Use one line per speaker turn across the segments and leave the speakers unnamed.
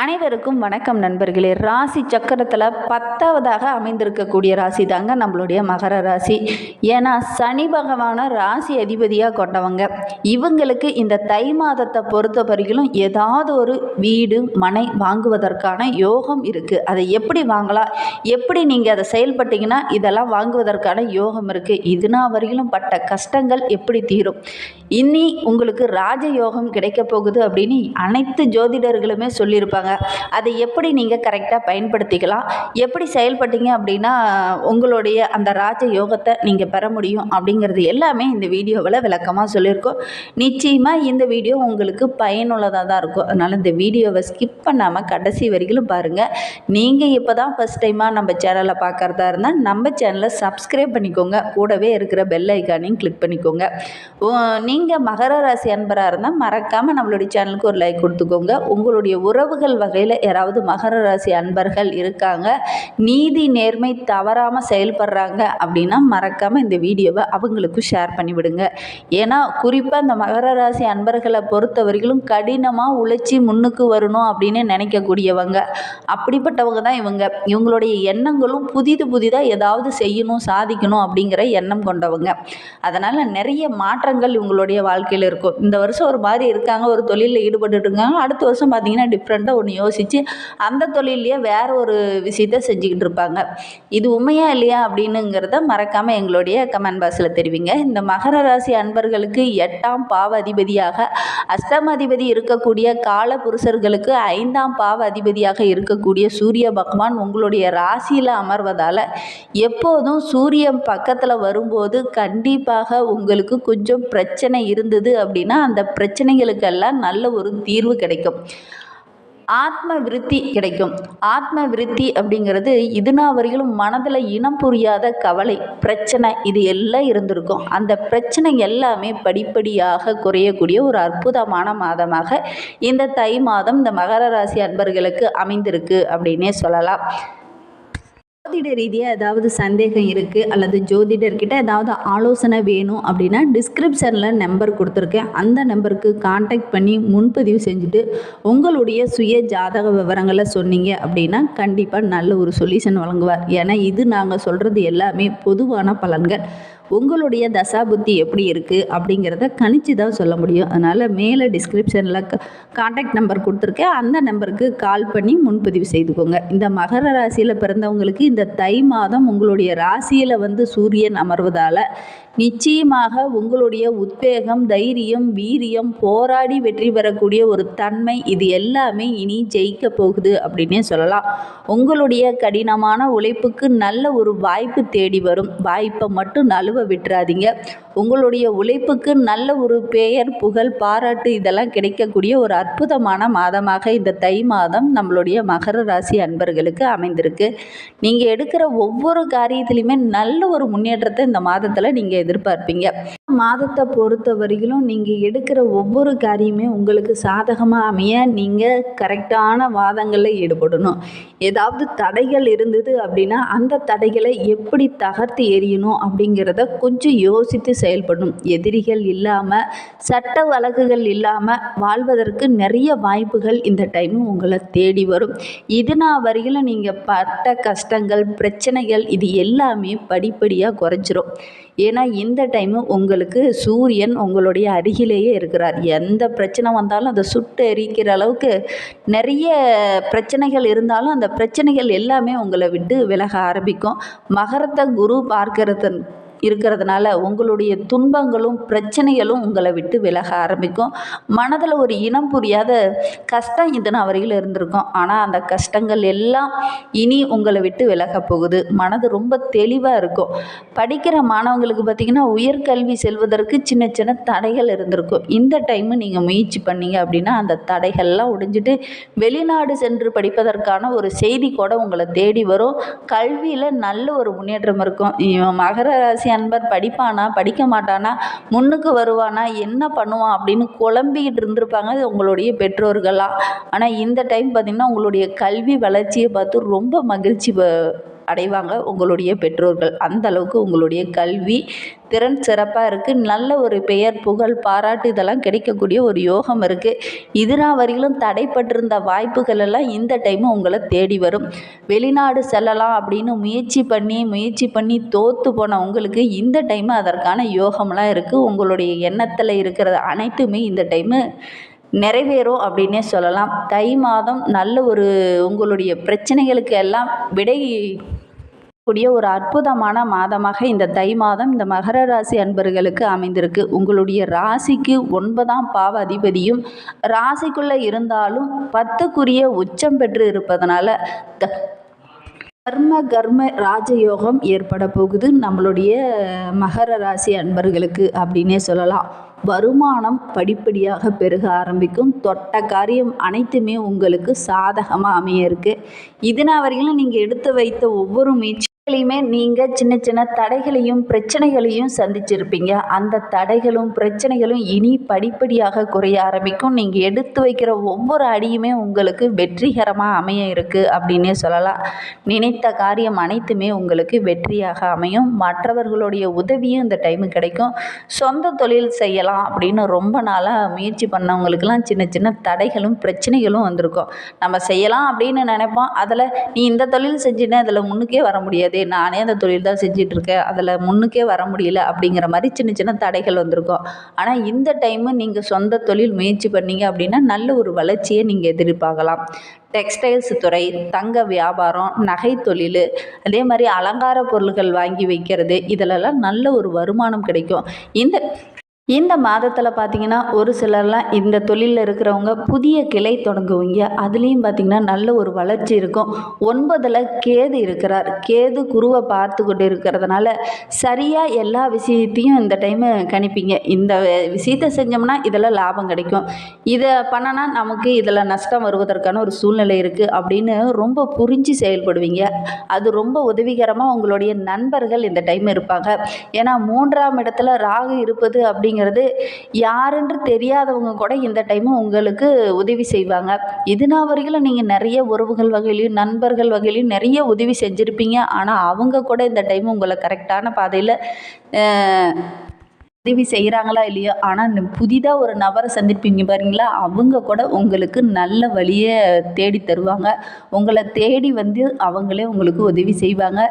அனைவருக்கும் வணக்கம் நண்பர்களே. ராசி சக்கரத்தில் 10வதாக அமைந்திருக்கக்கூடிய ராசி தாங்க நம்மளுடைய மகர ராசி. ஏன்னா சனி பகவான ராசி அதிபதியாக கொண்டவங்க. இவங்களுக்கு இந்த தை மாதத்தை பொறுத்த வரைக்கும் ஏதாவது ஒரு வீடு மனை வாங்குவதற்கான யோகம் இருக்குது. அதை எப்படி வாங்கலாம், எப்படி நீங்கள் அதை செயல்பட்டீங்கன்னா இதெல்லாம் வாங்குவதற்கான யோகம் இருக்குது. இதுனா வரையிலும் பட்ட கஷ்டங்கள் எப்படி தீரும், இனி உங்களுக்கு ராஜயோகம் கிடைக்க போகுது அப்படின்னு அனைத்து ஜோதிடர்களுமே சொல்லியிருப்பாங்க. அதை எப்படி நீங்கள் கரெக்டாக பயன்படுத்திக்கலாம், எப்படி செயல்பட்டீங்க அப்படின்னா உங்களுடைய அந்த ராஜ யோகத்தை நீங்கள் பெற முடியும் அப்படிங்கிறது எல்லாமே இந்த வீடியோவில் விளக்கமாக சொல்லியிருக்கோம். நிச்சயமாக இந்த வீடியோ உங்களுக்கு பயனுள்ளதாக தான் இருக்கும். அதனால் இந்த வீடியோவை ஸ்கிப் பண்ணாமல் கடைசி வரைக்கும் பாருங்கள். நீங்கள் இப்போ தான் ஃபஸ்ட் டைமாக நம்ம சேனலை பார்க்குறதா இருந்தால் நம்ம சேனலை சப்ஸ்கிரைப் பண்ணிக்கோங்க. கூடவே இருக்கிற பெல் ஐக்கானையும் கிளிக் பண்ணிக்கோங்க. நீங்கள் மகர ராசி அன்பராக இருந்தால் மறக்காமல் நம்மளுடைய சேனலுக்கு ஒரு லைக் கொடுத்துக்கோங்க. உங்களுடைய உறவுகள் வகையில் யாராவது மகர ராசி அன்பர்கள் இருக்காங்க, நீதி நேர்மை தவறாமல் செயல்படுறாங்க அப்படின்னா மறக்காமல் இந்த வீடியோவை அவங்களுக்கும் ஷேர் பண்ணிவிடுங்க. ஏன்னா குறிப்பாக இந்த மகர ராசி அன்பர்களை பொறுத்தவரையிலும் கடினமாக உழைச்சி முன்னுக்கு வரணும் அப்படின்னு நினைக்கக்கூடியவங்க. அப்படிப்பட்டவங்க தான் இவங்களுடைய எண்ணங்களும் புதிதாக ஏதாவது செய்யணும், சாதிக்கணும் அப்படிங்கிற எண்ணம் கொண்டவங்க. அதனால் நிறைய மாற்றங்கள் இவங்களுடைய வாழ்க்கையில் இருக்கும். இந்த வருஷம் ஒரு மாதிரி இருக்காங்க, ஒரு தொழிலில் ஈடுபட்டு இருக்காங்க. அடுத்த வருஷம் பார்த்திங்கன்னா டிஃப்ரெண்ட்டாக ஒன்று யோசித்து அந்த தொழிலையே வேறு ஒரு விஷயத்தை செஞ்சுக்கிட்டு இருப்பாங்க. இது உண்மையாக இல்லையா அப்படின்னுங்கிறத மறக்காமல் எங்களுடைய கமெண்ட் பாக்ஸில் தெரிவிங்க. இந்த மகர ராசி அன்பர்களுக்கு 8ஆம் பாவ அதிபதியாக அஷ்டம அதிபதி இருக்கக்கூடிய கால புருஷர்களுக்கு 5ஆம் பாவ அதிபதியாக இருக்கக்கூடிய சூரிய பகவான் உங்களுடைய ராசியில் அமர்வதால் எப்போதும் சூரியன் பக்கத்தில் வரும்போது கண்டிப்பாக உங்களுக்கு கொஞ்சம் பிரச்சனை இருந்தது அப்படின்னா அந்த பிரச்சனைகளுக்கெல்லாம் நல்ல ஒரு தீர்வு கிடைக்கும். ஆத்ம விருத்தி கிடைக்கும். ஆத்ம விருத்தி அப்படிங்கிறது இதுனா வரையிலும் மனதில் இனம் புரியாத கவலை, பிரச்சனை இது எல்லாம் இருந்திருக்கும். அந்த பிரச்சனை எல்லாமே படிப்படியாக குறையக்கூடிய ஒரு அற்புதமான மாதமாக இந்த தை மாதம் இந்த மகர ராசி அன்பர்களுக்கு அமைந்திருக்கு அப்படின்னே சொல்லலாம். ஜோதிட ரீதியாக ஏதாவது சந்தேகம் இருக்குது அல்லது ஜோதிடர்கிட்ட ஏதாவது ஆலோசனை வேணும் அப்படின்னா டிஸ்கிரிப்ஷனில் நம்பர் கொடுத்துருக்கேன். அந்த நம்பருக்கு காண்டாக்ட் பண்ணி முன்பதிவு செஞ்சுட்டு உங்களுடைய சுய ஜாதக விவரங்களை சொன்னீங்க அப்படின்னா கண்டிப்பாக நல்ல ஒரு சொல்யூஷன் வழங்குவார். ஏன்னா இது நாங்கள் சொல்கிறது எல்லாமே பொதுவான பலன்கள். உங்களுடைய தசாபுத்தி எப்படி இருக்குது அப்படிங்கிறத கணிச்சு தான் சொல்ல முடியும். அதனால் மேலே டிஸ்கிரிப்ஷனில் காண்டாக்ட் நம்பர் கொடுத்துருக்கேன். அந்த நம்பருக்கு கால் பண்ணி முன்பதிவு செய்துக்கோங்க. இந்த மகர ராசியில் பிறந்தவங்களுக்கு இந்த தை மாதம் உங்களுடைய ராசியில் சூரியன் அமர்வதால் நிச்சயமாக உங்களுடைய உத்வேகம், தைரியம், வீரியம், போராடி வெற்றி பெறக்கூடிய ஒரு தன்மை இது எல்லாமே இனி ஜெயிக்க போகுது அப்படின்னே சொல்லலாம். உங்களுடைய கடினமான உழைப்புக்கு நல்ல ஒரு வாய்ப்பு தேடி வரும். வாய்ப்பை மட்டும் நழுவ விட்டுறாதீங்க. உங்களுடைய உழைப்புக்கு நல்ல ஒரு பெயர், புகழ், பாராட்டு இதெல்லாம் கிடைக்கக்கூடிய ஒரு அற்புதமான மாதமாக இந்த தை மாதம் நம்மளுடைய மகர ராசி அன்பர்களுக்கு அமைந்திருக்கு. நீங்கள் எடுக்கிற ஒவ்வொரு காரியத்திலையுமே நல்ல ஒரு முன்னேற்றத்தை இந்த மாதத்தில் நீங்கள் எதிர்பார்ப்பீங்க. மாதத்தை பொறுத்த வரையிலும் நீங்கள் எடுக்கிற ஒவ்வொரு காரியமே உங்களுக்கு சாதகமாக அமைய நீங்கள் கரெக்டான வாதங்களில் ஈடுபடணும். ஏதாவது தடைகள் இருந்தது அப்படின்னா அந்த தடைகளை எப்படி தகர்த்து எறியணும் அப்படிங்கிறத கொஞ்சம் யோசித்து செயல்படணும். எதிரிகள் இல்லாமல், சட்ட வழக்குகள் இல்லாமல் வாழ்வதற்கு நிறைய வாய்ப்புகள் இந்த டைமும் உங்களை தேடி வரும். இதுனா வரையிலும் நீங்கள் பட்ட கஷ்டங்கள், பிரச்சனைகள் இது எல்லாமே படிப்படியாக குறைஞ்சிரும். ஏன்னா இந்த டைமு உங்களுக்கு சூரியன் உங்களுடைய அருகிலேயே இருக்கிறார். எந்த பிரச்சனை வந்தாலும் அதை சுட்டு எரிக்கிற அளவுக்கு நிறைய பிரச்சனைகள் இருந்தாலும் அந்த பிரச்சனைகள் எல்லாமே உங்களை விட்டு விலக ஆரம்பிக்கும். மகரத்தை குரு இருக்கிறதுனால உங்களுடைய துன்பங்களும் பிரச்சனைகளும் உங்களை விட்டு விலக ஆரம்பிக்கும். மனதில் ஒரு இனம் புரியாத கஷ்டம் இதனால் வரையில் இருந்திருக்கும். ஆனால் அந்த கஷ்டங்கள் எல்லாம் இனி உங்களை விட்டு விலக போகுது. மனது ரொம்ப தெளிவாக இருக்கும். படிக்கிற மாணவங்களுக்கு பார்த்திங்கன்னா உயர்கல்வி செல்வதற்கு சின்ன சின்ன தடைகள் இருந்திருக்கும். இந்த டைமு நீங்கள் முயற்சி பண்ணீங்க அப்படின்னா அந்த தடைகள்லாம் உடைஞ்சிட்டு வெளிநாடு சென்று படிப்பதற்கான ஒரு செய்தி கூட உங்களை தேடி வரும். கல்வியில் நல்ல ஒரு முன்னேற்றம் இருக்கும். மகர ராசி அன்பர் படிப்பானா, படிக்க மாட்டானா, முன்னுக்கு வருவானா, என்ன பண்ணுவான் அப்படின்னு குழம்பிக்கிட்டு இருந்திருப்பாங்க உங்களுடைய பெற்றோர்களாக. ஆனால் இந்த டைம் பார்த்திங்கன்னா உங்களுடைய கல்வி வளர்ச்சியை பார்த்து ரொம்ப மகிழ்ச்சி அடைவாங்க உங்களுடைய பெற்றோர்கள். அந்த அளவுக்கு உங்களுடைய கல்வி திறன் சிறப்பாக இருக்குது. நல்ல ஒரு பெயர் புகழ் பாராட்டு இதெல்லாம் கிடைக்கக்கூடிய ஒரு யோகம் இருக்குது. இதுனா வரையிலும் தடைப்பட்டிருந்த வாய்ப்புகள் எல்லாம் இந்த டைமு உங்களை தேடி வரும். வெளிநாடு செல்லலாம் அப்படின்னு முயற்சி பண்ணி தோற்று போன உங்களுக்கு இந்த டைமு அதற்கான யோகம்லாம் இருக்குது. உங்களுடைய எண்ணத்தில் இருக்கிறது அனைத்துமே இந்த டைமு நிறைவேறும் அப்படின்னே சொல்லலாம். தை மாதம் நல்ல ஒரு உங்களுடைய பிரச்சனைகளுக்கு எல்லாம் விடை கூடிய ஒரு அற்புதமான மாதமாக இந்த தை மாதம் இந்த மகர ராசி அன்பர்களுக்கு அமைந்திருக்கு. உங்களுடைய ராசிக்கு 9ஆம் பாவ அதிபதியும் ராசிக்குள்ளே இருந்தாலும் 10க்குரிய உச்சம் பெற்று இருப்பதனால கர்ம ராஜயோகம் ஏற்பட போகுது நம்மளுடைய மகர ராசி அன்பர்களுக்கு அப்படின்னே சொல்லலாம். வருமானம் படிப்படியாக பெருக ஆரம்பிக்கும். தொட்ட காரியம் அனைத்துமே உங்களுக்கு சாதகமாக அமைய இருக்கு. இதனால் வரையிலும் நீங்கள் எடுத்து வைத்த ஒவ்வொரு முயற்சிகளையுமே நீங்கள் சின்ன சின்ன தடைகளையும் பிரச்சனைகளையும் சந்திச்சிருப்பீங்க. அந்த தடைகளும் பிரச்சனைகளும் இனி படிப்படியாக குறைய ஆரம்பிக்கும். நீங்கள் எடுத்து வைக்கிற ஒவ்வொரு அடியுமே உங்களுக்கு வெற்றிகரமாக அமைய இருக்குது அப்படின்னே சொல்லலாம். நினைத்த காரியம் அனைத்துமே உங்களுக்கு வெற்றியாக அமையும். மற்றவர்களுடைய உதவியும் இந்த டைமு கிடைக்கும். சொந்த தொழில் செய்யலாம் அப்படின்னு ரொம்ப நாளாக முயற்சி பண்ணவங்களுக்கெல்லாம் சின்ன சின்ன தடைகளும் பிரச்சனைகளும் வந்திருக்கும். நம்ம செய்யலாம் அப்படின்னு நினைப்போம். அதில் நீ இந்த தொழில் செஞ்சுன்னா அதில் முன்னுக்கே வர முடியாது, நானே அந்த தொழில் தான் செஞ்சிட்ருக்கேன், அதில் முன்னுக்கே வர முடியல அப்படிங்கிற மாதிரி சின்ன சின்ன தடைகள் வந்திருக்கும். ஆனால் இந்த டைமு நீங்கள் சொந்த தொழில் முயற்சி பண்ணீங்க அப்படின்னா நல்ல ஒரு வளர்ச்சியை நீங்கள் எதிர்பார்க்கலாம். டெக்ஸ்டைல்ஸ் துறை, தங்க வியாபாரம், நகை தொழில், அதே மாதிரி அலங்கார பொருட்கள் வாங்கி வைக்கிறது, இதிலெல்லாம் நல்ல ஒரு வருமானம் கிடைக்கும். இந்த மாதத்தில் பார்த்திங்கன்னா ஒரு சிலர்லாம் இந்த தொழிலில் இருக்கிறவங்க புதிய கிளை தொடங்குவீங்க. அதுலேயும் பார்த்திங்கன்னா நல்ல ஒரு வளர்ச்சி இருக்கும். 9ல் கேது இருக்கிறார். கேது குருவை பார்த்து கொண்டு இருக்கிறதுனால சரியாக எல்லா விஷயத்தையும் இந்த டைமு கணிப்பீங்க. இந்த விஷயத்தை செஞ்சோம்னா இதில் லாபம் கிடைக்கும், இதை பண்ணனா நமக்கு இதில் நஷ்டம் வருவதற்கான ஒரு சூழ்நிலை இருக்குது அப்படின்னு ரொம்ப புரிஞ்சு செயல்படுவீங்க. அது ரொம்ப உதவிகரமாக உங்களுடைய நண்பர்கள் இந்த டைம் இருப்பாங்க. ஏன்னா 3ஆம் இடத்துல ராகு இருப்பது அப்படிங்கிறது யாருன்று தெரியாதவங்க கூட இந்த டைமு உங்களுக்கு உதவி செய்வாங்க. இதுனா வரைக்கும் நீங்கள் நிறைய உறவுகள் வகையிலையும் நண்பர்கள் வகையிலையும் நிறைய உதவி செஞ்சுருப்பீங்க. ஆனால் அவங்க கூட இந்த டைமு உங்களை கரெக்டான பாதையில் உதவி செய்கிறாங்களா இல்லையோ, ஆனால் புதிதாக ஒரு நபரை சந்திப்பீங்க பாருங்களா, அவங்க கூட உங்களுக்கு நல்ல வழியை தேடி தருவாங்க. உங்களை தேடி வந்து அவங்களே உங்களுக்கு உதவி செய்வாங்க.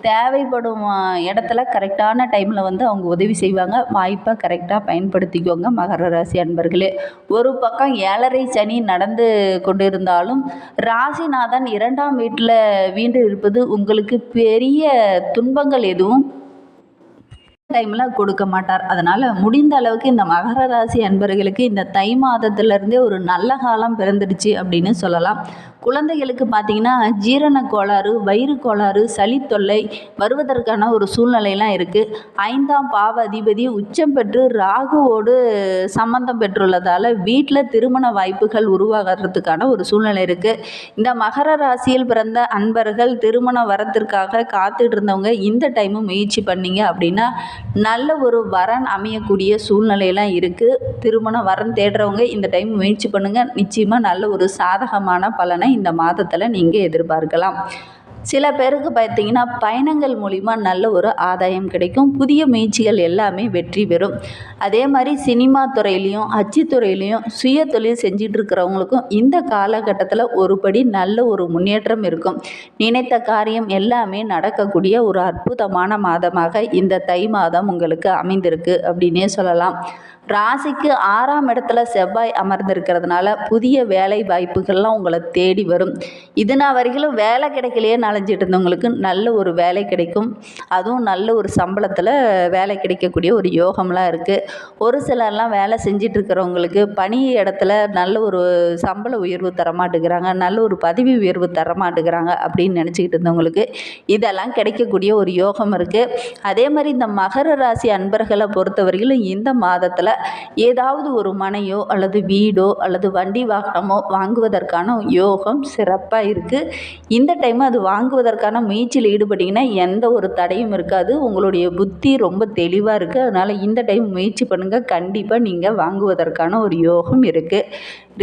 தேவைப்படும் இடத்துல கரெக்டான டைமில் வந்து அவங்க உதவி செய்வாங்க. வாய்ப்பை கரெக்டாக பயன்படுத்திக்கோங்க மகர ராசி அன்பர்களே. ஒரு பக்கம் 7.5 சனி நடந்து கொண்டு இருந்தாலும் ராசிநாதன் 2ஆம் வீட்டில் வீண்டு இருப்பது உங்களுக்கு பெரிய துன்பங்கள் எதுவும் டைமில் கொடுக்க மாட்டார். அதனால் முடிந்த அளவுக்கு இந்த மகர ராசி அன்பர்களுக்கு இந்த தை மாதத்துலேருந்தே ஒரு நல்ல காலம் பிறந்துடுச்சு அப்படின்னு சொல்லலாம். குழந்தைகளுக்கு பார்த்திங்கன்னா ஜீரண கோளாறு, வயிறு கோளாறு, சளி தொல்லை வருவதற்கான ஒரு சூழ்நிலையெல்லாம் இருக்குது. 5ஆம் பாவ அதிபதி உச்சம் பெற்று ராகுவோடு சம்பந்தம் பெற்றுள்ளதால் வீட்டில் திருமண வாய்ப்புகள் உருவாகிறதுக்கான ஒரு சூழ்நிலை இருக்குது. இந்த மகர ராசியில் பிறந்த அன்பர்கள் திருமண வரத்திற்காக காத்துட்டு இருந்தவங்க இந்த டைமு முயற்சி பண்ணீங்க அப்படின்னா நல்ல ஒரு வரன் அமையக்கூடிய சூழ்நிலையெல்லாம் இருக்குது. திருமண வரன் தேடுறவங்க இந்த டைம் முயற்சி பண்ணுங்கள். நிச்சயமாக நல்ல ஒரு சாதகமான பலனை இந்த மாதத்தில் நீங்கள் எதிர்பார்க்கலாம். சில பேருக்கு பார்த்திங்கன்னா பயணங்கள் மூலிமா நல்ல ஒரு ஆதாயம் கிடைக்கும். புதிய முயற்சிகள் எல்லாமே வெற்றி பெறும். அதே மாதிரி சினிமா துறையிலையும் அச்சுத்துறையிலையும் சுய தொழில் செஞ்சிட்டு இருக்கிறவங்களுக்கும் இந்த காலகட்டத்தில் ஒருபடி நல்ல ஒரு முன்னேற்றம் இருக்கும். நினைத்த காரியம் எல்லாமே நடக்கக்கூடிய ஒரு அற்புதமான மாதமாக இந்த தை மாதம் உங்களுக்கு அமைந்திருக்கு அப்படின்னே சொல்லலாம். ராசிக்கு 6ஆம் இடத்துல செவ்வாய் அமர்ந்திருக்கிறதுனால புதிய வேலை வாய்ப்புகள்லாம் உங்களை தேடி வரும். இதுனா வரைக்கும் வேலை கிடைக்கலையே நலஞ்சிட்டு இருந்தவங்களுக்கு நல்ல ஒரு வேலை கிடைக்கும். அதுவும் நல்ல ஒரு சம்பளத்தில் வேலை கிடைக்கக்கூடிய ஒரு யோகம்லாம் இருக்குது. ஒரு சிலர்லாம் வேலை செஞ்சிட்டு இருக்கிறவங்களுக்கு பணி இடத்துல நல்ல ஒரு சம்பள உயர்வு தரமாட்டுக்கிறாங்க, நல்ல ஒரு பதவி உயர்வு தரமாட்டுக்கிறாங்க அப்படின்னு நினச்சிக்கிட்டு இருந்தவங்களுக்கு இதெல்லாம் கிடைக்கக்கூடிய ஒரு யோகம் இருக்குது. அதே மாதிரி இந்த மகர ராசி அன்பர்களை பொறுத்தவரையிலும் இந்த மாதத்தில் ஏதாவது ஒரு மனையோ அல்லது வீடோ அல்லது வண்டி வாகனமோ வாங்குவதற்கான யோகம் சிறப்பாக இருக்குது. இந்த டைம் அது வாங்குவதற்கான முயற்சியில் ஈடுபட்டிங்கன்னா எந்த ஒரு தடையும் இருக்காது. உங்களுடைய புத்தி ரொம்ப தெளிவாக இருக்குது. அதனால் இந்த டைம் முயற்சி பண்ணுங்கள். கண்டிப்பாக நீங்கள் வாங்குவதற்கான ஒரு யோகம் இருக்குது.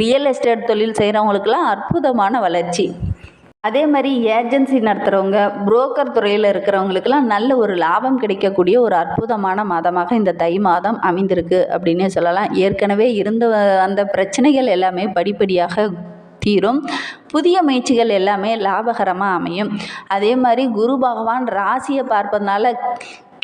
ரியல் எஸ்டேட் தொழில் செய்கிறவங்களுக்கெல்லாம் அற்புதமான வளர்ச்சி. அதே மாதிரி ஏஜென்சி நடத்துகிறவங்க, புரோக்கர் துறையில் இருக்கிறவங்களுக்கெல்லாம் நல்ல ஒரு லாபம் கிடைக்கக்கூடிய ஒரு அற்புதமான மாதமாக இந்த தை மாதம் அமைந்திருக்கு அப்படின்னே சொல்லலாம். ஏற்கனவே இருந்த அந்த பிரச்சனைகள் எல்லாமே படிப்படியாக தீரும். புதிய முயற்சிகள் எல்லாமே லாபகரமாக அமையும். அதே மாதிரி குரு பகவான் ராசியை பார்ப்பதனால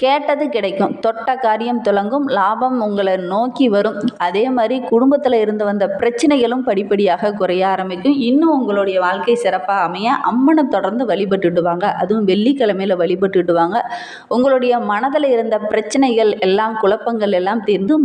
கேட்டது கிடைக்கும், தொட்ட காரியம் துலங்கும், லாபம் உங்களை நோக்கி வரும். அதே மாதிரி குடும்பத்தில் இருந்து வந்த பிரச்சனைகளும் படிப்படியாக குறைய ஆரம்பிக்கும். இன்னும் உங்களுடைய வாழ்க்கை சிறப்பாக அமைய அம்மனை தொடர்ந்து வழிபட்டுட்டு வாங்க. அதுவும் வெள்ளிக்கிழமையில் வழிபட்டுட்டு வாங்க. உங்களுடைய மனதில் இருந்த பிரச்சனைகள் எல்லாம், குழப்பங்கள் எல்லாம் தீர்ந்து